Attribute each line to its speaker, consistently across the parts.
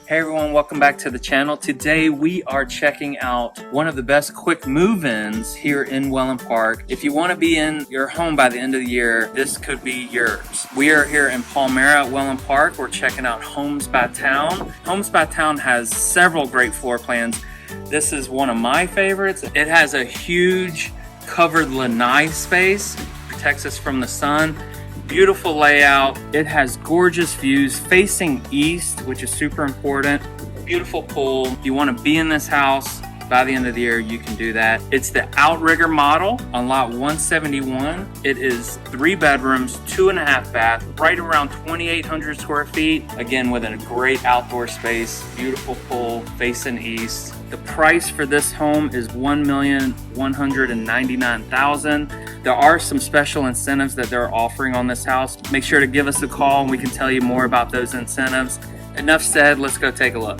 Speaker 1: Hey everyone, welcome back to the channel. Today we are checking out one of the best quick move-ins here in Wellen Park. If you want to be in your home by the end of the year, this could be yours. We are here in Palmera, Wellen Park. We're checking out Homes by Towne. Homes by Towne has several great floor plans. This is one of my favorites. It has a huge covered lanai space, protects us from the sun. Beautiful layout. It has gorgeous views facing east, which is super important. Beautiful pool. If you want to be in this house by the end of the year, you can do that. It's the Outrigger model on lot 171. It is 3 bedrooms, 2.5 bath, right around 2,800 square feet. Again, with a great outdoor space, beautiful pool facing east. The price for this home is $1,199,000. There are some special incentives that they're offering on this house. Make sure to give us a call and we can tell you more about those incentives. Enough said, let's go take a look.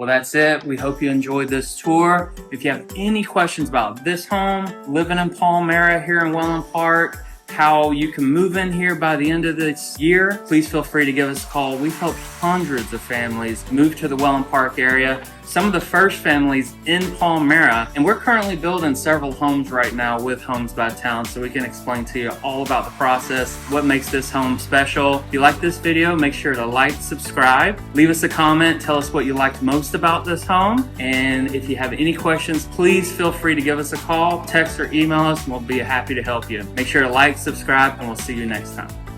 Speaker 1: Well, that's it. We hope you enjoyed this tour. If you have any questions about this home, living in Palmera here in Wellen Park, how you can move in here by the end of this year, please feel free to give us a call. We've helped hundreds of families move to the Wellen Park area, some of the first families in Palmera, and we're currently building several homes right now with Homes by Towne, so we can explain to you all about the process, what makes this home special. If you like this video, make sure to like, subscribe, leave us a comment, tell us what you liked most about this home, and if you have any questions, please feel free to give us a call, text or email us, and we'll be happy to help you. Make sure to like, subscribe, and we'll see you next time.